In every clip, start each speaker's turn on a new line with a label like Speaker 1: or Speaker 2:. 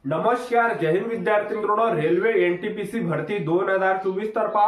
Speaker 1: नमस्कार, जय हिंद विद्यार्थी मित्रांनो. रेल्वे एनटीपीसी भरती 2024 तर्फा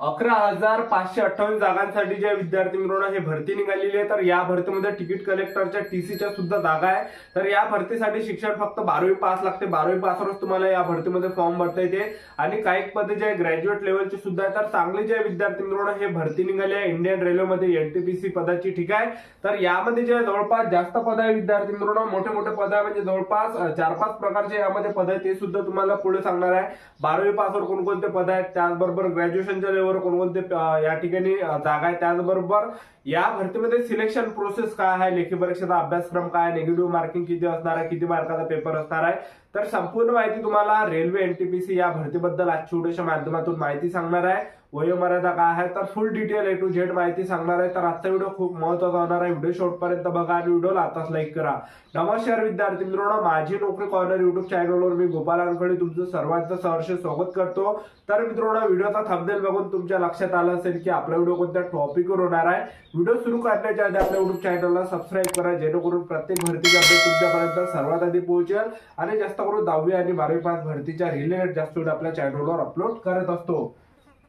Speaker 1: 11,528 जागांसाठी जे विद्यार्थी मित्रांनो हे भरती निघालेली आहे. तर या भरतीमध्ये तिकीट कलेक्टरच्या टीसीच्या सुद्धा जागा आहे. तर या भरतीसाठी शिक्षण फक्त 12वी पास लागते. 12वी पासवरच तुम्हाला या भरतीमध्ये फॉर्म भरता येते आणि काही पदे जे ग्रॅज्युएट लेवलची सुद्धा आहे. तर चांगले जे विद्यार्थी मित्रांनो हे भरती निघाले आहे इंडियन रेल्वेमध्ये एनटीपीसी पदाची. ठीक आहे, तर यामध्ये जे जवळपास जास्त पद आहे विद्यार्थी मित्रांनो, मोठे मोठे पद आहे, म्हणजे जवळपास 4-5 प्रकारचे यामध्ये पद आहे. ते सुद्धा तुम्हाला पुढे सांगणार आहे. 12वी पासवर कोणकोणते पद आहेत, त्याचबरोबर ग्रॅज्युएशनच्या लेवलवर कोणकोणते या ठिकाणी जागा आहे. त्याचबरोबर या भरतीमध्ये सिलेक्शन प्रोसेस काय आहे, लेखी परीक्षेचा अभ्यासक्रम काय, निगेटिव्ह मार्किंग किती असणार आहे, किती मार्काचा पेपर असणार आहे. तर संपूर्ण माहिती तुम्हाला रेल्वे एनटीपीसी या भरतीबद्दल आजच्या व्हिडिओच्या माध्यमातून माहिती सांगणार आहे. वयोमर्यादा काय आहे, तर फुल डिटेल A to Z माहिती सांगणार आहे. तर आजचा व्हिडिओ खूप महत्त्वाचा होणार आहे. व्हिडिओ शेवटपर्यंत बघा आणि व्हिडिओला आताच लाईक करा. नमस्कार विद्यार्थी मित्रांनो, माझी नोकरी कॉर्नर युट्यूब चॅनलवर मी गोपाल वानखडे तुमचं सर्वांचं सहर्ष स्वागत करतो. तर मित्रांनो, व्हिडिओचा थंबनेल बघून तुमच्या लक्षात आलं असेल की आपला व्हिडिओ कोणत्या टॉपिकवर होणार आहे. व्हिडिओ सुरू करण्याच्या आधी आपल्या युट्यूब चॅनलला सबस्क्राईब करा, जेणेकरून प्रत्येक भरतीचे अपडेट तुमच्यापर्यंत सर्वात आधी पोहोचेल आणि जास्त करून 10वी आणि 12वी पास भरतीच्या रिलेटेड जास्त व्हिडिओ आपल्या चॅनलवर अपलोड करत असतो.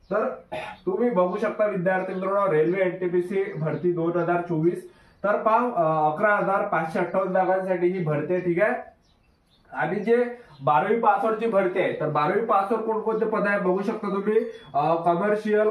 Speaker 1: तर तुम्ही बघू शकता विद्यार्थी मित्रांनो, रेल्वे एनटीपीसी भरती 2024 तर 11,558 जागांसाठी ही भरती आहे. ठीक आहे, आणि जे 12वी पासवरची भरती आहे, तर 12वी पासवर कोणकोणते पद आहे बघू शकता तुम्ही. कमर्शियल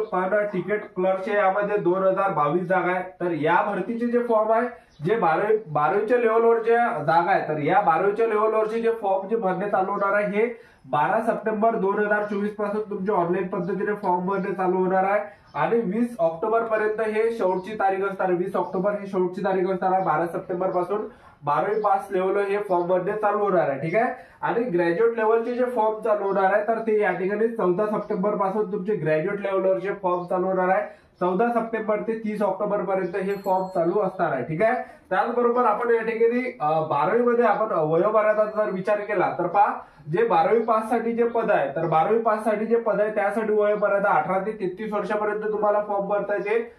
Speaker 1: तिकीट क्लर्कचे यामध्ये 2022 जागा आहे. तर या भरतीचे जे फॉर्म आहे, जे 12वीच्या लेवलवर जे जागा आहे, तर या 12वीच्या लेवलवरचे जे फॉर्म जे भरणे चालू होणार आहे हे 12 सप्टेंबर 2024 पासून तुमचे ऑनलाईन पद्धतीने फॉर्म भरणे चालू होणार आहे आणि 20 ऑक्टोबर पर्यंत हे शेवटची तारीख असणार. 20 ऑक्टोबर ही शेवटची तारीख असणार आहे. 12 सप्टेंबर पासून 12वी पास लेवल हे फॉर्म भरणे चालू होणार आहे. ठीक आहे, आणि ग्रॅज्युएट लेवलचे जे फॉर्म चालू होणार आहे, तर ते या ठिकाणी 14 सप्टेंबर पासून तुमचे ग्रॅज्युएट लेवलवरचे फॉर्म चालू होणार आहे. 14 सप्टेंबर ते 30 ऑक्टोबर पर्यंत हे फॉर्म चालू असणार आहे. ठीक आहे, त्याचबरोबर आपण या ठिकाणी 12वी मध्ये आपण वयोमर्यादाचा जर विचार केला तर पहा, जे 12वी पास साठी जे पद आहे, तर 12वी पास साठी जे पद आहे त्यासाठी वयोमर्यादा 18 ते 33 वर्षापर्यंत तुम्हाला फॉर्म भरता येते.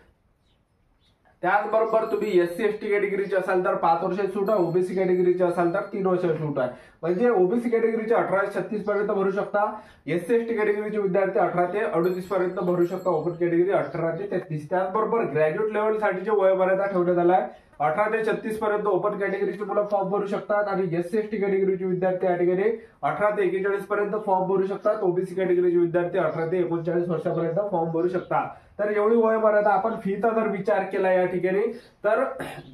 Speaker 1: त्याचबरोबर तुम्ही SC ST कॅटेगरीचे असाल तर 5 वर्ष सूट आहे, ओबीसी कॅटेगरीचे असाल तर 3 वर्ष सूट आहे. म्हणजे ओबीसी कॅटेगरीचे 18 ते 36 पर्यंत भरू शकता. SC ST कॅटेगरीचे विद्यार्थी 18 ते 38 पर्यंत भरू शकता. ओपन कॅटेगरी 18 ते 33. त्याचबरोबर ग्रॅज्युएट लेवलसाठी जे वयोमर्यादा ठेवण्यात आला आहे 18 ते 36 पर्यंत ओपन कॅटेगरीचे मुलं फॉर्म भरू शकतात आणि SC ST कॅटेगरीचे विद्यार्थी या ठिकाणी 18 ते 41 पर्यंत फॉर्म भरू शकतात. ओबीसी कॅटेगरीचे विद्यार्थी 18 ते 39 वर्षापर्यंत फॉर्म भरू शकतात. तर एवढी वयोमर्यादा. आपण फीचा जर विचार केला या ठिकाणी, तर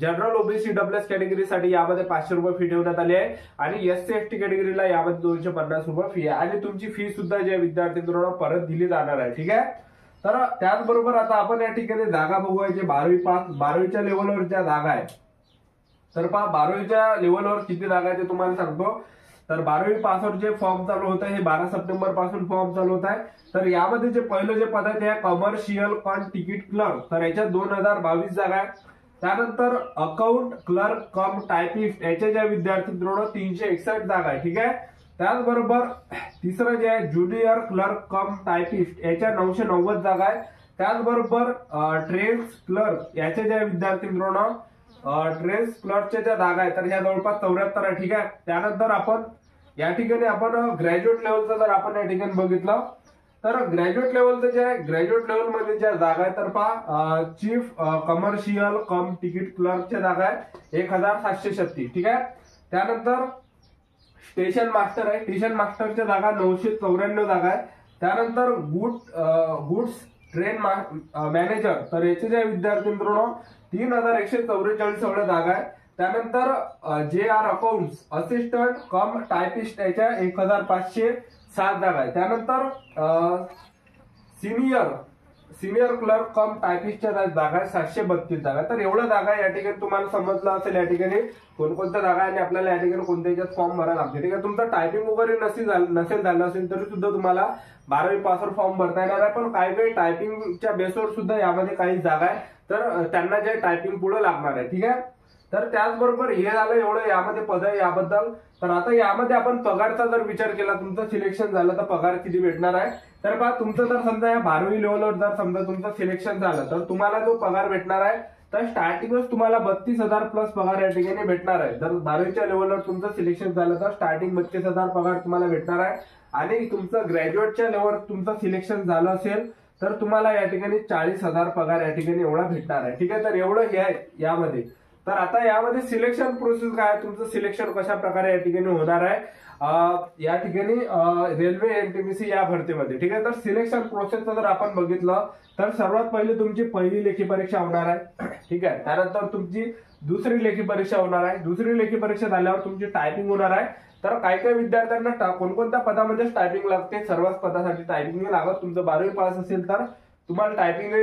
Speaker 1: जनरल ओबीसी डब्ल्यूएस कॅटेगरीसाठी यामध्ये 500 रुपये फी ठेवण्यात आली आहे आणि SC ST कॅटेगरीला यामध्ये 250 रुपये फी आहे आणि तुमची फी सुद्धा ज्या विद्यार्थी मित्रांनो परत दिली जाणार आहे. ठीक आहे, तर त्याचबरोबर आता आपण या ठिकाणी जागा बघूया. जे 12वी पास 12वीच्या लेवलवर ज्या जागा आहे, तर पहा 12वीच्या लेवलवर किती जागा आहे ते तुम्हाला सांगतो. तर 12वी पासवर जे फॉर्म चालू होत आहे हे 12 सप्टेंबर पासून फॉर्म चालू होत आहे. तर यामध्ये जे पहिलं जे पद आहे ते आहे कमर्शियल तिकीट क्लर्क. तर याच्यात 2022 जागा आहे. त्यानंतर अकाउंट क्लर्क कम टायपिस्ट याच्या ज्या विद्यार्थी मित्रांनो 361 जागा आहे. ठीक आहे, त्याचबरोबर तिसरं जे आहे ज्युनियर क्लर्क कम टायपिस्ट याच्या 990 जागा आहे. त्याचबरोबर ट्रेन्स क्लर्क याच्या ज्या विद्यार्थी मित्रांनो ट्रेन्स क्लर्कच्या ज्या जागा आहेत तर ह्या जवळपास 74 आहे. ठीक आहे, त्यानंतर आपण या ठिकाणी आपण ग्रॅज्युएट लेवलचं जर आपण या ठिकाणी बघितलं तर ग्रॅज्युएट लेवलचं जे आहे, ग्रॅज्युएट लेवलमध्ये ज्या जागा आहे तर पहा चीफ कमर्शियल कम तिकीट क्लर्कच्या जागा आहे 1736. ठीक आहे, त्यानंतर स्टेशन मास्टर आहे. स्टेशन मास्टरच्या जागा 994 जागा आहे. त्यानंतर गुड्स ट्रेन मॅनेजर तर याचे जे विद्यार्थी मित्रांनो 3144 एवढ्या जागा आहे. त्यानंतर JR अकाउंट्स असिस्टंट कम टायपिस्ट याच्या 1507 जागा आहे. त्यानंतर सिनियर क्लर्क कम टायपिस्टच्या जागा आहे 732 जागा. तर एवढ्या जागा या ठिकाणी तुम्हाला समजलं असेल या ठिकाणी कोणकोणत्या जागा आणि आपल्याला या ठिकाणी कोणत्या याच्यात फॉर्म भरायला लागते. ठीक आहे, तुमचं टायपिंग वगैरे नसेल झालं असेल तरी सुद्धा तुम्हाला 12वी पासवर फॉर्म भरता येणार आहे. पण काही टायपिंगच्या बेसवर सुद्धा यामध्ये काही जागा आहे, तर त्यांना जे टायपिंग पुढे लागणार आहे. ठीक आहे, तर त्याचबरोबर हे झालं एवढं यामध्ये पद आहे याबद्दल. तर आता यामध्ये आपण पगारचा जर विचार केला, तुमचं सिलेक्शन झालं तर पगार किती भेटणार आहे. तर पहा तुमचं जर समजा या 12वी लेवलवर जर समजा तुमचं सिलेक्शन झालं तर तुम्हाला जो पगार भेटणार आहे तर स्टार्टिंगच तुम्हाला 32,000 प्लस पगार या ठिकाणी भेटणार आहे। जर 12वीच्या लेवलवर तुमचं सिलेक्शन झालं तर स्टार्टिंग 32,000 पगार तुम्हाला भेटणार आहे। आणि तुमचं ग्रॅज्युएटच्या लेवलवर तुमचं सिलेक्शन झालं असेल तर तुम्हाला या ठिकाणी 40,000 पगार या ठिकाणी एवढा भेटणार आहे। ठीक आहे, तर एवढं हे आहे यामध्ये। तर आता यामध्ये सिलेक्शन प्रोसेस काय आहे, तुमचं सिलेक्शन कशा प्रकारे या ठिकाणी होणार आहे या ठिकाणी रेल्वे एनटीपीसी या भरतीमध्ये। ठीक आहे, तर सिलेक्शन प्रोसेसचं जर आपण बघितलं तर सर्वात पहिले तुमची पहिली लेखी परीक्षा होणार आहे। ठीक आहे, त्यानंतर तुमची दुसरी लेखी परीक्षा होणार आहे। दुसरी लेखी परीक्षा झाल्यावर तुमची टायपिंग होणार आहे। तर काही काही विद्यार्थ्यांना कोणकोणत्या पदामध्ये टायपिंग लागते, सर्वच पदासाठी टायपिंग नाही लागत। तुमचं 12वी पास असेल तर तुम्हाला टायपिंग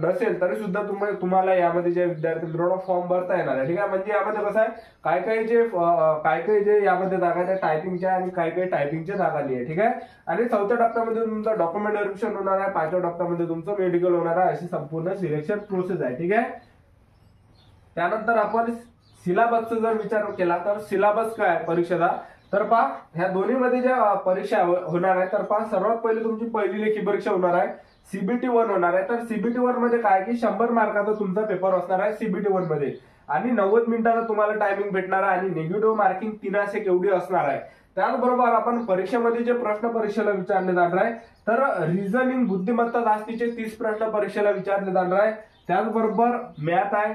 Speaker 1: नसेल तरी सुद्धा तुम्हाला यामध्ये जे विद्यार्थी मित्रांनो फॉर्म भरता येणार आहे। ठीक आहे, म्हणजे यामध्ये कसं आहे काय काही जे यामध्ये जागा आहे टायपिंगच्या आणि काही टायपिंगच्या जागा आहे। ठीक आहे, आणि चौथ्या टप्प्यामध्ये तुमचं डॉक्युमेंट व्हेरिफिकेशन होणार आहे, 5व्या टप्प्यामध्ये तुमचं मेडिकल होणार आहे। अशी संपूर्ण सिलेक्शन प्रोसेस आहे। ठीक आहे, त्यानंतर आपण सिलेबसचा जर विचार केला तर सिलेबस काय आहे परीक्षेचा, तर पहा ह्या दोन्हीमध्ये ज्या परीक्षा होणार आहे तर पहा सर्वात पहिले तुमची पहिली लेखी परीक्षा होणार आहे, सीबीटी 1 होणार आहे। तर सीबीटी 1 मध्ये काय की 100 मार्काचा तुमचा पेपर असणार आहे सीबीटी 1 मध्ये, आणि 90 मिनिटाचा तुम्हाला टायमिंग भेटणार आहे, आणि निगेटिव्ह मार्किंग 3 एवढी असणार आहे। त्याचबरोबर आपण परीक्षेमध्ये जे प्रश्न परीक्षेला विचारले जाणार आहे तर रिझनिंग बुद्धिमत्ता जास्तीचे 30 प्रश्न परीक्षेला विचारले जाणार आहे। त्याचबरोबर मॅथ आहे,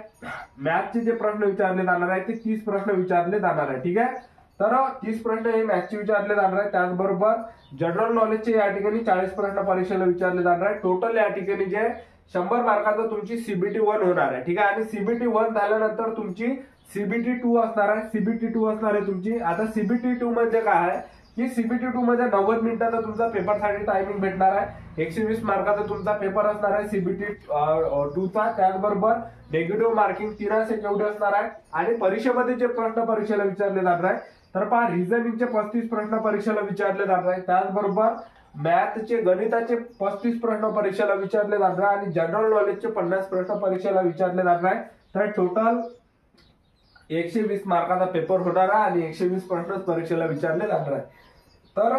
Speaker 1: मॅथचे जे प्रश्न विचारले जाणार आहे ते 30 प्रश्न विचारले जाणार आहे। ठीक आहे, तर 30 प्रश्न हे मॅथचे विचारले जाणार आहे। त्याचबरोबर जनरल नॉलेजचे या ठिकाणी 40 प्रश्न परीक्षेला विचारले जाणार आहे। टोटल या ठिकाणी जे 100 मार्काचं तुमची सीबीटी 1 होणार आहे। ठीक आहे, आणि सीबीटी 1 झाल्यानंतर तुमची सीबीटी 2 असणार आहे। सीबीटी 2 असणार आहे तुमची। आता सीबीटी 2 म्हणजे काय आहे की सीबीटी 2 मध्ये 90 मिनिटाचा तुमचा पेपरसाठी टायमिंग भेटणार आहे। 120 मार्काचा तुमचा पेपर असणार आहे सीबीटी 2 चा। त्याचबरोबर नेगेटिव्ह मार्किंग 3 एवढे असणार आहे। आणि परीक्षेमध्ये जे प्रश्न परीक्षेला विचारले जाणार आहे तर पहा रिझनिंगचे 35 प्रश्न परीक्षेला विचारले जाणार आहे। त्याचबरोबर मॅथचे गणिताचे 35 प्रश्न परीक्षेला विचारले जाणार आहे, आणि जनरल नॉलेजचे 50 प्रश्न परीक्षेला विचारले जाणार आहे। तर टोटल 120 मार्काचा पेपर होणार आहे आणि 120 प्रश्न परीक्षेला विचारले जाणार आहे। तर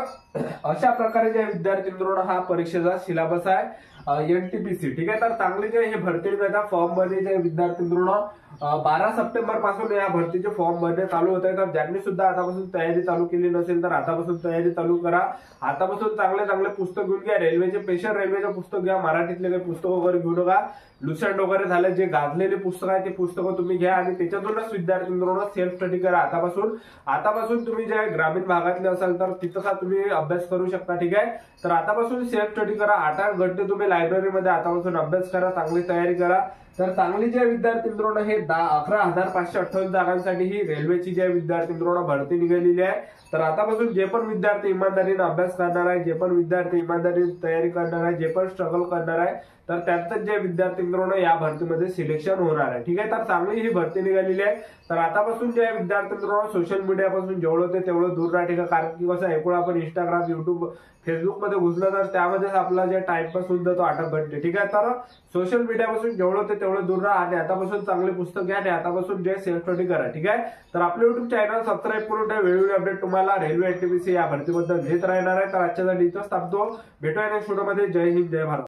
Speaker 1: अशा प्रकारे जे विद्यार्थी मित्रांनो हा परीक्षेचा सिलेबस आहे एनटीपीसी। ठीक आहे, तर चांगले जे हे भरती फॉर्म मध्ये जे विद्यार्थी मित्रांनो 12 सप्टेंबर पासून या भरतीचे फॉर्म भरणे चालू होत आहे। तर ज्यांनी सुद्धा आतापासून तयारी चालू केली नसेल तर आतापासून तयारी चालू करा। आतापासून चांगले पुस्तक घेऊन घ्या, रेल्वेचे स्पेशल रेल्वेचे पुस्तक घ्या, मराठीतले काही पुस्तक वगैरे घेऊ नका। लुसेंट वगैरे झाले जे गाजलेले पुस्तक आहे ते पुस्तकं तुम्ही घ्या, आणि त्याच्यातूनच विद्यार्थी मित्रांनो सेल्फ स्टडी करा। आतापासून तुम्ही जे ग्रामीण भागातले असाल तर तिथं तुम्ही अभ्यास करू शकता। ठीक आहे, तर आतापासून सेल्फ स्टडी करा। 8 घंटे तुम्ही लायब्ररीमध्ये आतापासून अभ्यास करा, चांगली तयारी करा। तर चांगली जे विद्यार्थी मित्रांनो हे 11,528 जागांसाठी ही रेल्वेची जे विद्यार्थी मित्रांनो भरती निघालेली आहे। तर आतापासून जे पण विद्यार्थी इमानदारीने अभ्यास करणार आहे, जे पण विद्यार्थी इमानदारीने तयारी करणार आहे, जे पण स्ट्रगल करणार आहे, तर त्यांचं जे विद्यार्थी मित्रांनो या भरतीमध्ये सिलेक्शन होणार आहे। ठीक आहे, तर चांगली ही भरती निघालेली आहे। तर आतापासून जे विद्यार्थी मित्रांनो सोशल मीडियापासून जेवढं होते तेवढं दूर राहा। ठीक आहे, कारण की कसं एकूण आपण इंस्टाग्राम, युट्यूब, फेसबुक मध्ये घुसलं तर त्यामध्ये आपला जे टाइमपास होऊन जातो 8 घंटे। ठीक आहे, तर सोशल मीडियापासून जेवढं होते तेवढं दूर राहा, आणि आतापासून चांगले पुस्तक घ्या, आणि आतापासून जे सेल्फ स्टडी करा। ठीक आहे, तर आपलं युट्यूब चॅनल सबस्क्राईब करून ठेवा, वेगवेगळे अपडेट तुम्हाला रेल्वे एनटीपीसी या भरतीबद्दल देत राहणार आहे। तर आजच्यासाठी इथंच थांबतो, भेटूया नेक्स्ट व्हिडिओमध्ये। जय हिंद, जय भारत।